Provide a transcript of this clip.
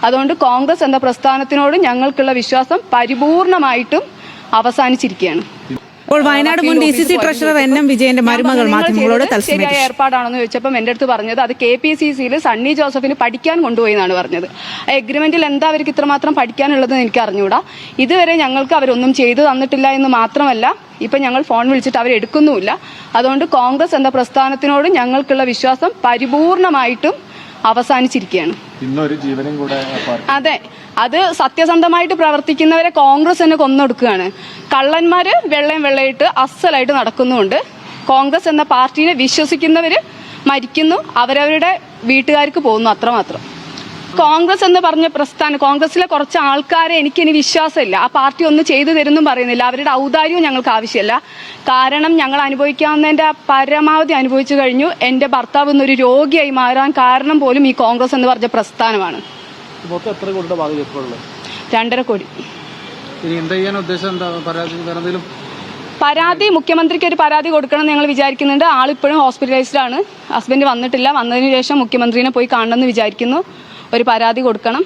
അതുകൊണ്ട് കോൺഗ്രസ് എന്ന പ്രസ്ഥാനത്തിനോട് ഞങ്ങൾക്കുള്ള വിശ്വാസം പരിപൂർണമായിട്ടും അവസാനിച്ചിരിക്കുകയാണ്. ഇപ്പോൾ വയനാട് മുൻ DCC ട്രഷറർ NM വിജയന്റെ മരുമകൾ മാധ്യമങ്ങളോട് ശരിയായ ഏർപ്പാടാണെന്ന് ചോദിച്ചപ്പോൾ എന്റെ അടുത്ത് പറഞ്ഞത് അത് KPCCയിൽ സണ്ണി ജോസഫിന് പഠിക്കാൻ കൊണ്ടുപോയി എന്നാണ് പറഞ്ഞത്. എഗ്രിമെന്റിൽ എന്താ അവർക്ക് ഇത്രമാത്രം പഠിക്കാനുള്ളതെന്ന് എനിക്ക് അറിഞ്ഞുകൂടാ. ഇതുവരെ ഞങ്ങൾക്ക് അവരൊന്നും ചെയ്തു തന്നിട്ടില്ല എന്ന് മാത്രമല്ല, ഇപ്പൊ ഞങ്ങൾ ഫോൺ വിളിച്ചിട്ട് അവരെടുക്കുന്നുമില്ല. അതുകൊണ്ട് കോൺഗ്രസ് എന്ന പ്രസ്ഥാനത്തിനോട് ഞങ്ങൾക്കുള്ള വിശ്വാസം പരിപൂർണമായിട്ടും അവസാനിച്ചിരിക്കുകയാണ്. അതെ, അത് സത്യസന്ധമായിട്ട് പ്രവർത്തിക്കുന്നവരെ കോൺഗ്രസ് തന്നെ കൊന്നൊടുക്കുകയാണ്. കള്ളന്മാര് വെള്ളയിട്ട് അസലായിട്ട് നടക്കുന്നുണ്ട്. കോൺഗ്രസ് എന്ന പാർട്ടിനെ വിശ്വസിക്കുന്നവര് മരിക്കുന്നു, അവരവരുടെ വീട്ടുകാർക്ക് പോകുന്നു, അത്രമാത്രം. കോൺഗ്രസ് എന്ന് പറഞ്ഞ പ്രസ്ഥാനം, കോൺഗ്രസിലെ കുറച്ച് ആൾക്കാരെ എനിക്കിനി വിശ്വാസമില്ല. ആ പാർട്ടി ഒന്നും ചെയ്തു തരുന്നും പറയുന്നില്ല. അവരുടെ ഔദാര്യവും ഞങ്ങൾക്ക് ആവശ്യമില്ല. കാരണം ഞങ്ങൾ അനുഭവിക്കാവുന്നതിന്റെ പരമാവധി അനുഭവിച്ചു കഴിഞ്ഞു. എന്റെ ഭർത്താവ് ഇന്നൊരു രോഗിയായി മാറാൻ കാരണം പോലും ഈ കോൺഗ്രസ് എന്ന് പറഞ്ഞ പ്രസ്ഥാനമാണ്. 2.5 കോടി. പരാതി മുഖ്യമന്ത്രിക്ക് ഒരു പരാതി കൊടുക്കണം എന്ന് ഞങ്ങൾ വിചാരിക്കുന്നുണ്ട്. ആളിപ്പോഴും ഹോസ്പിറ്റലൈസ്ഡ് ആണ്. ഹസ്ബൻഡ് വന്നിട്ടില്ല. വന്നതിന് ശേഷം മുഖ്യമന്ത്രിനെ പോയി കാണണമെന്ന് വിചാരിക്കുന്നു. ഒരു പരാതി കൊടുക്കണം.